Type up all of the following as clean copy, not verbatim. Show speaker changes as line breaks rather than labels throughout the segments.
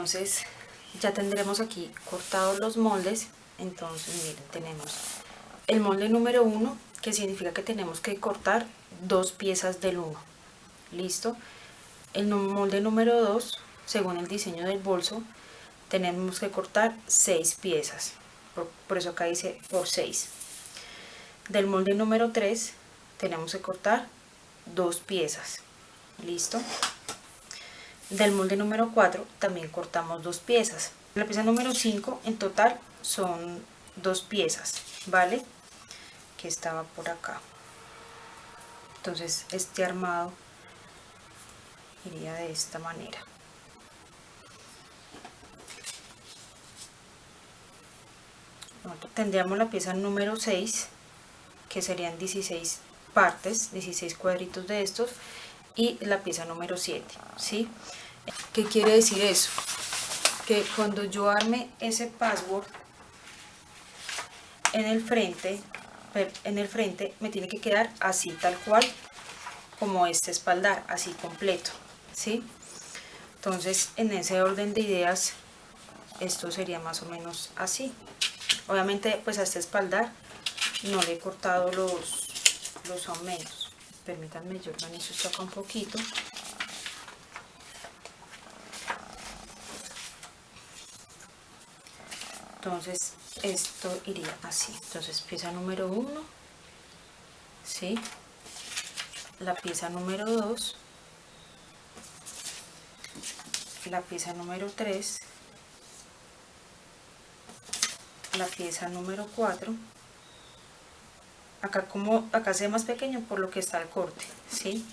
Entonces ya tendremos aquí cortados los moldes. Entonces miren, tenemos el molde número 1, que significa que tenemos que cortar 2 piezas del 1. Listo. El molde número 2, según el diseño del bolso, tenemos que cortar 6 piezas. Por eso acá dice por 6. Del molde número 3 tenemos que cortar 2 piezas. Listo. Del molde número 4 también cortamos 2 piezas. La pieza número 5 en total son 2 piezas, ¿vale? Que estaba por acá. Entonces este armado iría de esta manera. Tendríamos la pieza número 6, que serían 16 partes, 16 cuadritos de estos, y la pieza número 7, ¿sí? ¿Qué quiere decir eso? Que cuando yo arme ese password en el frente me tiene que quedar así, tal cual como este espaldar, así completo, ¿sí? Entonces, en ese orden de ideas, esto sería más o menos así. Obviamente, pues a este espaldar no le he cortado los aumentos. Permítanme, yo organizo esto acá un poquito. Entonces esto iría así. Entonces pieza número 1, ¿sí? La pieza número 2, la pieza número 3, la pieza número 4. Acá se ve más pequeño por lo que está el corte, ¿sí?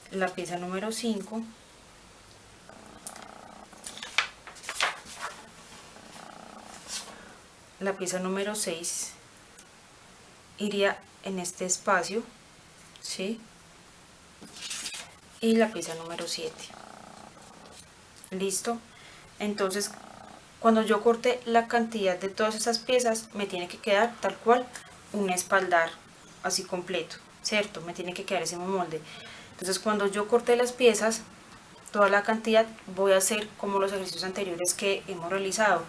La pieza número 5, la pieza número 6 iría en este espacio, ¿sí? Y la pieza número 7. Listo. Entonces, cuando yo corte la cantidad de todas estas piezas, me tiene que quedar tal cual un espaldar así completo, ¿cierto? Me tiene que quedar ese molde. Entonces, cuando yo corte las piezas, toda la cantidad, voy a hacer como los ejercicios anteriores que hemos realizado.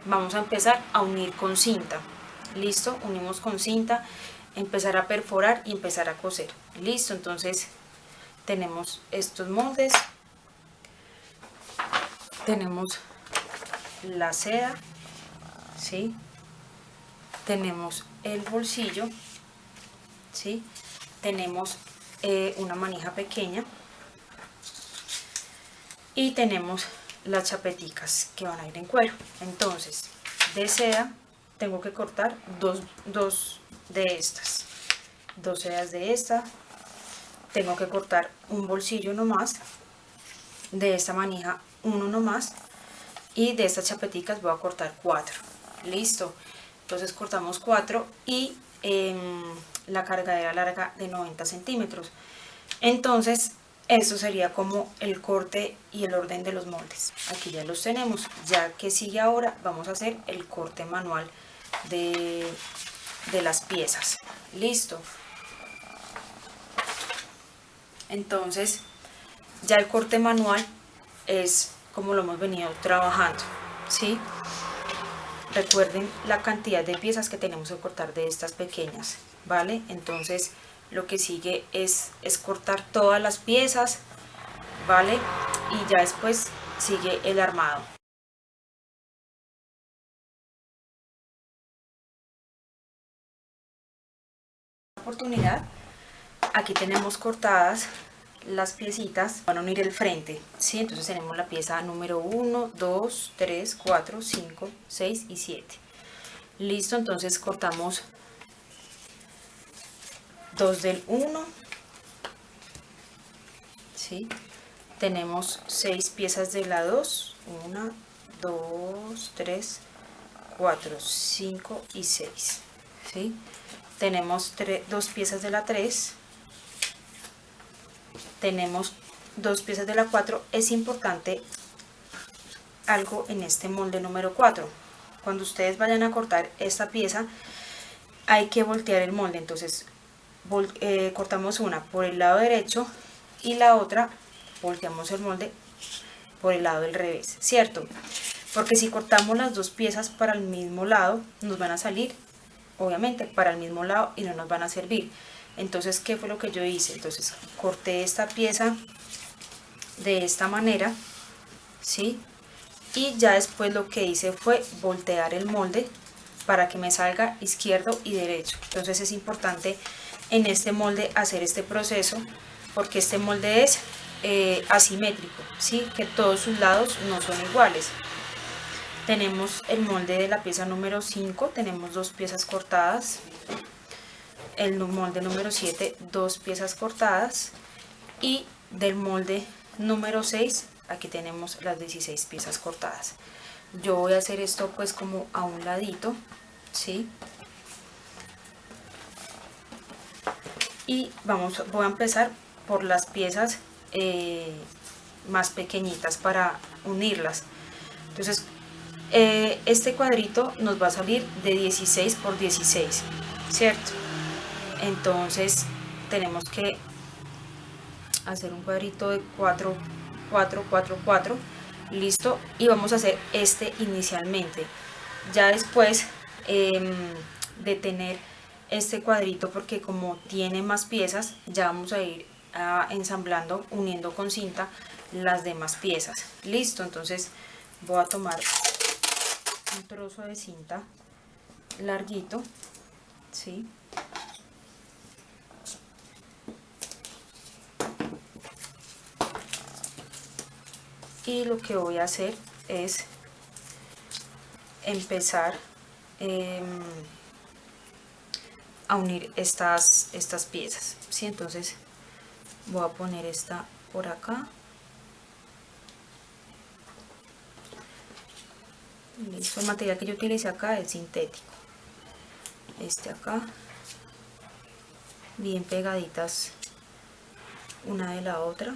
Vamos a empezar a unir con cinta. Listo, unimos con cinta, empezar a perforar y empezar a coser. Listo, entonces tenemos estos moldes, tenemos la seda, ¿sí? Tenemos el bolsillo, ¿sí? Tenemos una manija pequeña y tenemos las chapeticas que van a ir en cuero. Entonces, de seda tengo que cortar dos de estas, 2 sedas de esta. Tengo que cortar un bolsillo nomás, de esta manija uno nomás, y de estas chapeticas voy a cortar 4. Listo. Entonces cortamos 4 y la cargadera larga de 90 centímetros. Entonces eso sería como el corte y el orden de los moldes. Aquí ya los tenemos. Ya que sigue ahora, vamos a hacer el corte manual de las piezas. Listo. Entonces ya el corte manual es como lo hemos venido trabajando, ¿sí? Recuerden la cantidad de piezas que tenemos que cortar de estas pequeñas, ¿vale? Entonces lo que sigue es cortar todas las piezas, ¿vale? Y ya después sigue el armado. Oportunidad, aquí tenemos cortadas las piecitas, van a unir el frente, ¿sí? Entonces tenemos la pieza número 1, 2, 3, 4, 5, 6 y 7. Listo, entonces cortamos 2 del 1, ¿sí? Tenemos 6 piezas de la 2, 1, 2, 3, 4, 5 y 6, ¿sí? Tenemos 2 piezas de la 3, tenemos 2 piezas de la 4. Es importante algo en este molde número 4. Cuando ustedes vayan a cortar esta pieza, hay que voltear el molde. Entonces cortamos una por el lado derecho y la otra volteamos el molde por el lado del revés, ¿cierto? Porque si cortamos las dos piezas para el mismo lado, nos van a salir, obviamente, para el mismo lado y no nos van a servir. Entonces, ¿qué fue lo que yo hice? Entonces, corté esta pieza de esta manera, ¿sí? Y ya después lo que hice fue voltear el molde para que me salga izquierdo y derecho. Entonces es importante en este molde hacer este proceso, porque este molde es asimétrico, ¿sí? Que todos sus lados no son iguales. Tenemos el molde de la pieza número 5, tenemos dos piezas cortadas. El molde número 7, dos piezas cortadas. Y del molde número 6, aquí tenemos las 16 piezas cortadas. Yo voy a hacer esto pues como a un ladito, ¿sí? Y voy a empezar por las piezas más pequeñitas para unirlas. Entonces este cuadrito nos va a salir de 16 por 16, ¿cierto? Entonces tenemos que hacer un cuadrito de 4, 4, 4, 4, listo, y vamos a hacer este inicialmente. Ya después de tener este cuadrito, porque como tiene más piezas, ya vamos a ir ensamblando, uniendo con cinta las demás piezas. Listo, entonces voy a tomar un trozo de cinta larguito, ¿sí? Y lo que voy a hacer es empezar a unir estas piezas, ¿sí? Entonces voy a poner esta por acá, listo. El material que yo utilicé acá es sintético, este acá, bien pegaditas una de la otra,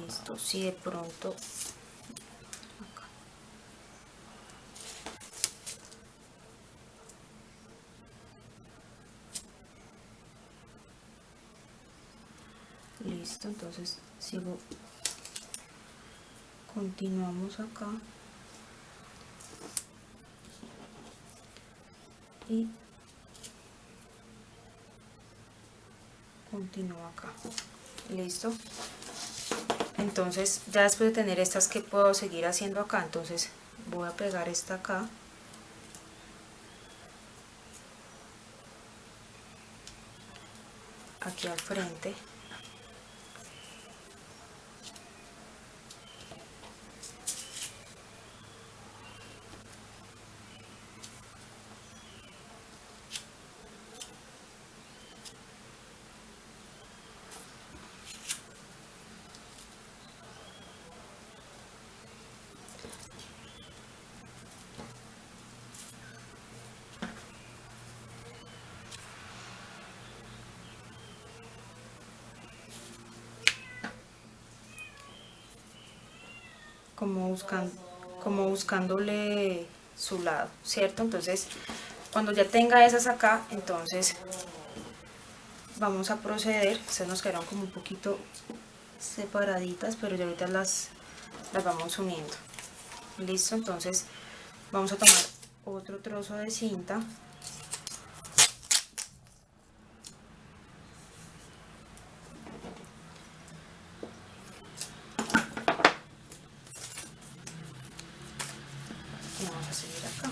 listo. Si de pronto acá. Listo, entonces continuamos acá y continúo acá, listo. Entonces ya después de tener estas, que puedo seguir haciendo acá, entonces voy a pegar esta acá, aquí al frente, como buscándole su lado, ¿cierto? Entonces cuando ya tenga esas acá, entonces vamos a proceder. Estas nos quedaron como un poquito separaditas, pero ya ahorita las vamos uniendo, listo. Entonces vamos a tomar otro trozo de cinta y vamos a seguir acá.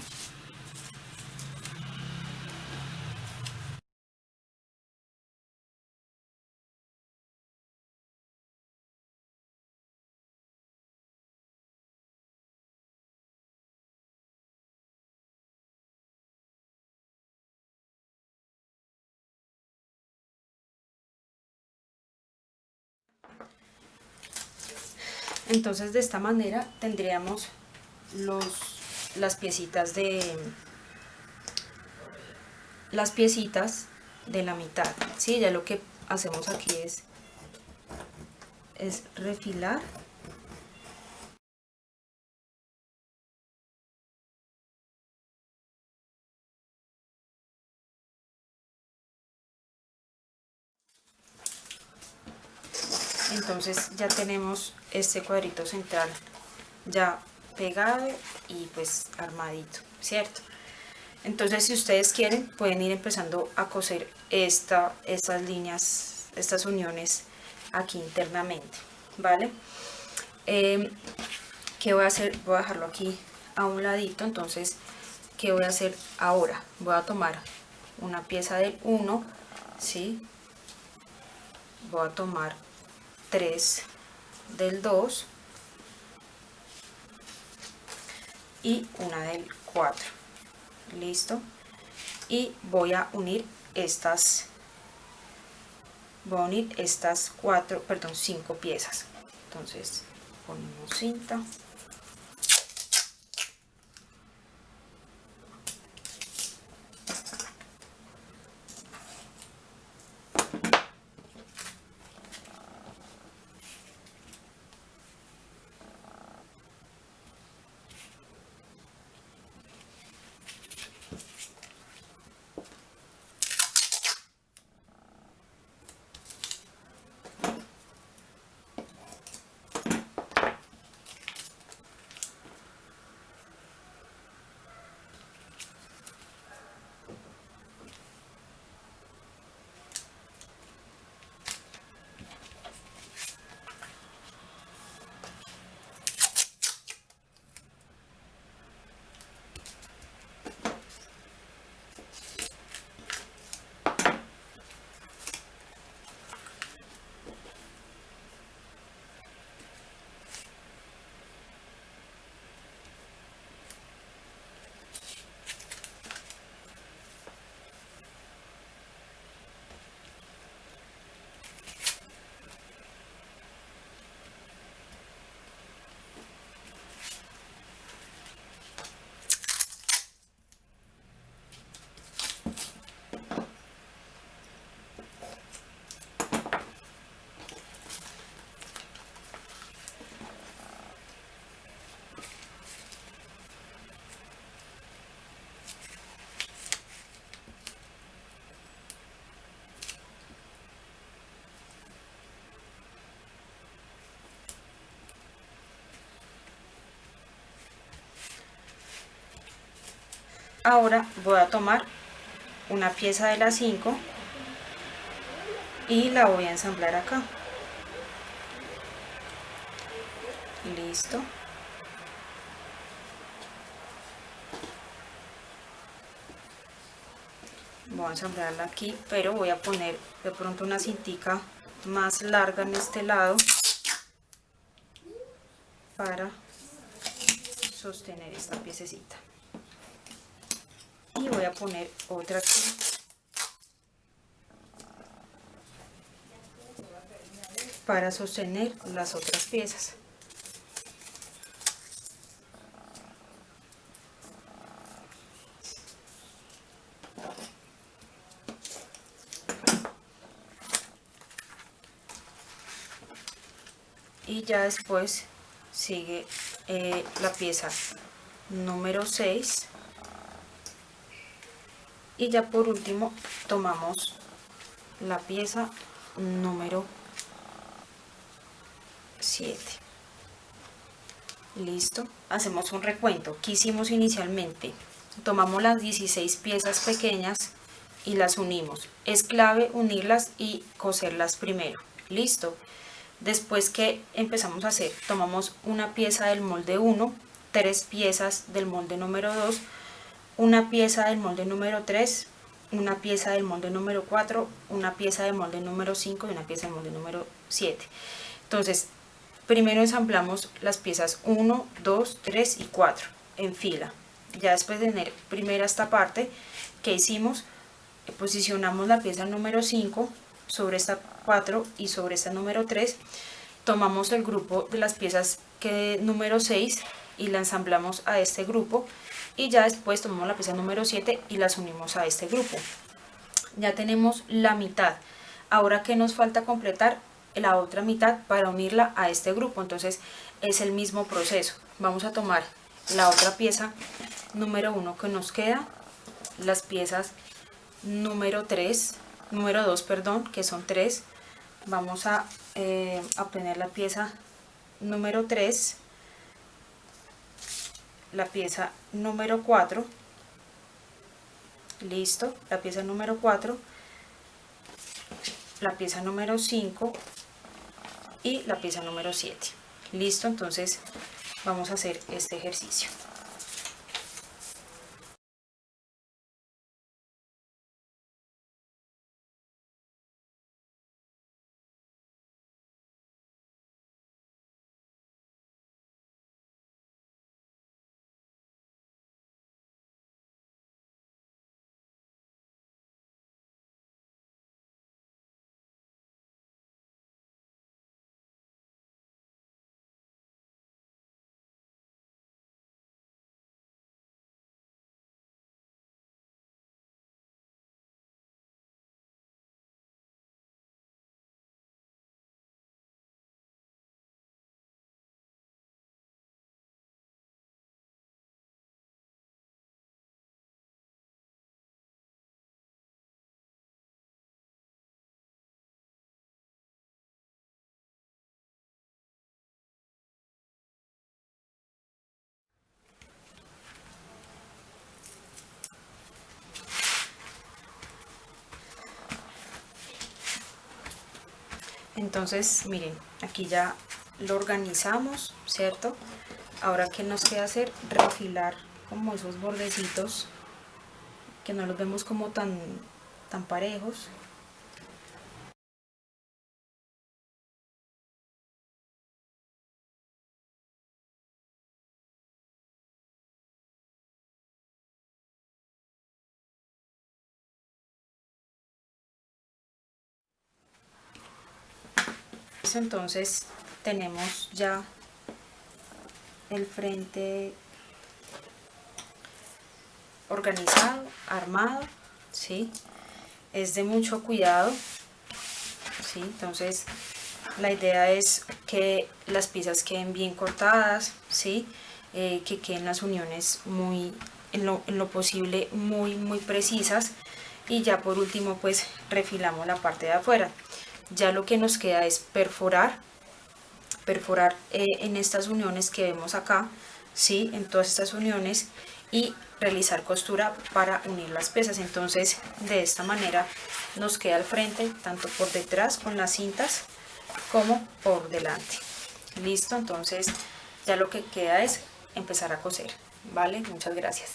Entonces de esta manera tendríamos las piecitas de la mitad, ¿sí? Ya lo que hacemos aquí es refilar Entonces ya tenemos este cuadrito central ya pegado y pues armadito, ¿cierto? Entonces si ustedes quieren pueden ir empezando a coser estas líneas, estas uniones aquí internamente, ¿vale? ¿Qué voy a hacer? Voy a dejarlo aquí a un ladito. Entonces, ¿qué voy a hacer ahora? Voy a tomar una pieza del 1, ¿sí? Voy a tomar 3 del 2 y una del 4, listo. Y voy a unir estas 5 piezas. Entonces ponemos cinta, ahora voy a tomar una pieza de las 5 y la voy a ensamblar acá, listo. Voy a ensamblarla aquí, pero voy a poner de pronto una cintica más larga en este lado para sostener esta piececita, y voy a poner otra aquí para sostener las otras piezas. Y ya después sigue la pieza número 6, y ya por último tomamos la pieza número 7. Listo, hacemos un recuento. ¿Qué hicimos inicialmente? Tomamos las 16 piezas pequeñas y las unimos. Es clave unirlas y coserlas primero. Listo. Después, ¿qué empezamos a hacer? Tomamos una pieza del molde 1, 3 piezas del molde número 2, una pieza del molde número 3, una pieza del molde número 4, una pieza del molde número 5 y una pieza del molde número 7. Entonces, primero ensamblamos las piezas 1, 2, 3 y 4 en fila. Ya después de tener primera esta parte, ¿qué hicimos? Posicionamos la pieza número 5 sobre esta 4 y sobre esta número 3. Tomamos el grupo de las piezas número 6 y la ensamblamos a este grupo, y ya después tomamos la pieza número 7 y las unimos a este grupo. Ya tenemos la mitad. Ahora, ¿qué nos falta completar? La otra mitad para unirla a este grupo. Entonces es el mismo proceso. Vamos a tomar la otra pieza número 1 que nos queda, las piezas número 2, perdón, que son 3. Vamos a obtener la pieza número 3, la pieza número 4, listo, la pieza número 4, la pieza número 5 y la pieza número 7. Listo, entonces vamos a hacer este ejercicio. Entonces miren, aquí ya lo organizamos, ¿cierto? Ahora, ¿qué nos queda hacer? Refilar como esos bordecitos que no los vemos como tan parejos. Entonces tenemos ya el frente organizado, armado, ¿sí? Es de mucho cuidado, ¿sí? Entonces la idea es que las piezas queden bien cortadas, ¿sí? Que queden las uniones muy, en lo posible, muy precisas. Y ya por último pues refilamos la parte de afuera. Ya lo que nos queda es perforar en estas uniones que vemos acá, ¿sí? En todas estas uniones, y realizar costura para unir las piezas. Entonces de esta manera nos queda el frente tanto por detrás con las cintas como por delante. Listo, entonces ya lo que queda es empezar a coser, ¿vale? Muchas gracias.